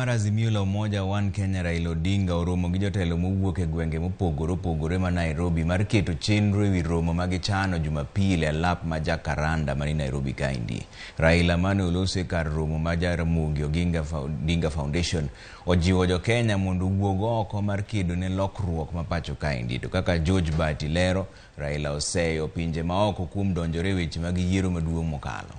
Marazimio la umoja One Kenya Raila Odinga oromo gi jotelo mowuok e gwenge mopogore ma Nairobi mar keto chenro ewi romo magichano Jumapili alap ma Jakaranda mani Nairobi kaindi. Raila mane olose kar romo ma Ramogi Odinga Foundation ojiwo jo Kenya mondo wuog oko mar kedo ne lokruok ma pacho kaindi. To kaka George Bati lero, Raila oseyo pinje ma oko kuom donjore weche mag yiero maduong' mokalo.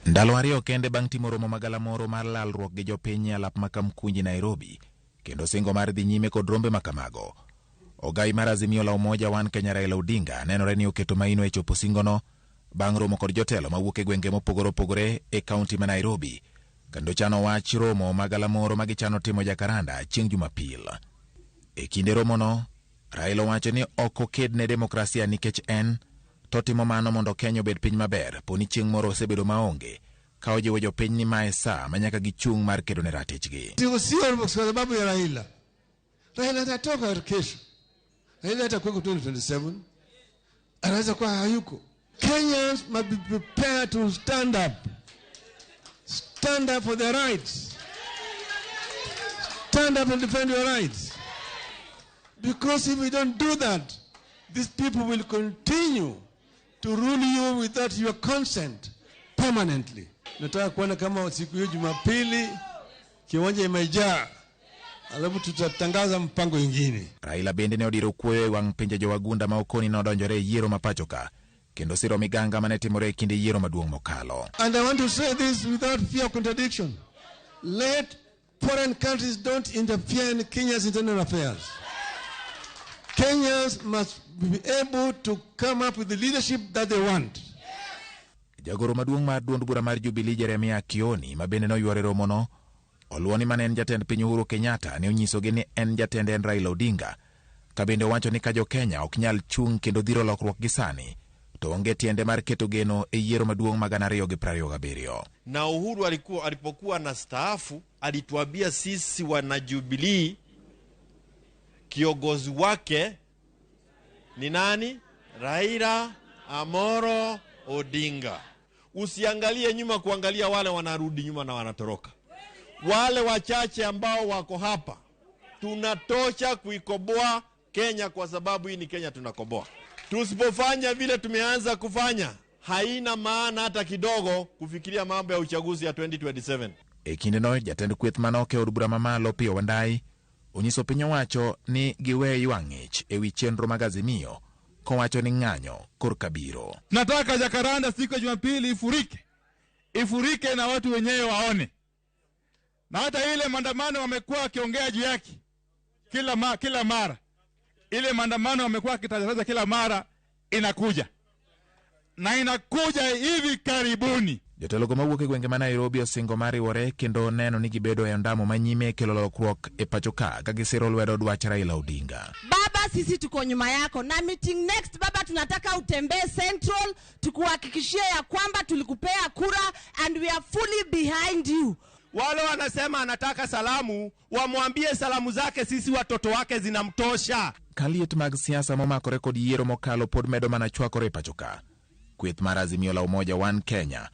Ndalo ariyo kende bang' timo romo magalamoro mar lalruok gi jopiny alap makamkunji Nairobi, kendo singo mar dhi nyime kod rombe makamago. Ogai mar Azimio la Umoja One Kenya Raila Odinga nenore ni oketo maino e chopo singono bang' romo kod jotelo mawuok e gwenge mopogore e kaunti ma Nairobi, kendo chano wach romo magalamoro magichano timo Jakaranda chieng' Jumapil. E kinde romono, Raila wacho ni ok oked ne demokrasia nikech en to timo mano mondo Kenya obed piny maber, poni chieng' moro osebedo maonge, ka ojiwo jopiny ni mae saa manyaka gichung' mar kedo ne ratichgi. Sio kwa sababu ya Raila. Raila atatoka kesho. Raila atakuwa 2027. Anaweza kuwa hayuko. Kenyans must be prepared to stand up. Stand up for their rights. Stand up and defend your rights. Because if we don't do that, these people will continue to rule you without your consent permanently. Nataka kuona kama siku hiyo Jumapili kiwanja imejaa, alafu tutatangaza mpango ingine. Raila bende ne odiro kuoyo wang' pinje jowagunda ma okoni na odonjore yiero mapachoka, kendo siro miganga mane timore kinde yiero maduong' mokalo. And I want to say this without fear of contradiction. Let foreign countries don't interfere in Kenya's internal affairs. Kenyans must be able to come up with the leadership that they want. Jagoro maduong' mar duond bura mar Jubilee Jeremiah Kioni mabende noyware romono, oluoni mane en jatend piny Uhuru Kenyatta ne onyisogi ni en jatende en Raila Odinga, ka bende wacho ni ka jo Kenya ok nyal chung' kendo dhiro lokruok gi sani, to onge tiende mar keto geno e yiero maduong' ma 2027. Na Uhuru alipokuwa na staafu alituambia sisi wana Jubilee kiongozi wake ni nani? Raila Amolo Odinga. Usiangalie nyuma kuangalia wale wanarudi nyuma na wanatoroka. Wale wachache ambao wako hapa, tunatosha kuikoboa Kenya kwa sababu hii ni Kenya tunakoboa. Tusipofanya vile tumeanza kufanya, haina maana hata kidogo kufikiria mambo ya uchaguzi ya 2027. Kinde no jatend kweth manoke od bura mamalo Pio Wandai onyiso piny owacho ni giwe ywang'ich ewi chenro mag Azimio, kowacho ni ng'anyo korka biro. Nataka Jakaranda siku ya Jumapili ifurike na watu wenyewe waone. Na hata ile maandamano wamekuwa wakiongea juu yake kila mara. Ile maandamano wamekuwa wakitangaza kila mara inakuja. Na inakuja hivi karibuni. Jotelo mawuok e gwenge ma Nairobi osingo mariwore kendo neno ni gibedo e ndamo manyime kelo lokruok e pachoka ka gisiro lwedo dwach Raila Odinga. Baba, sisi tuko nyuma yako na meeting next baba, tunataka utembee Central tukuhakikishie ya kwamba tulikupea kura and we are fully behind you. Wale wanasema anataka salamu, wamwambie salamu zake sisi watoto wake zinamtosha. Kaliet mag siasa momakore kod yiero mokalo pod medo mana chwakore pachoka. Kweth mar Azimio la Umoja One Kenya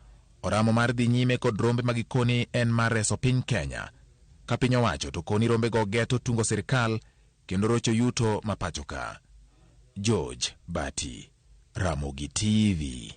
oramo mar dhi nyime kod rombe magikoni en mar reso piny Kenya, ka piny owacho to koni rombe go geto tungo sirikal kendo rocho yuto mapachoka. George Bati, Ramogi TV.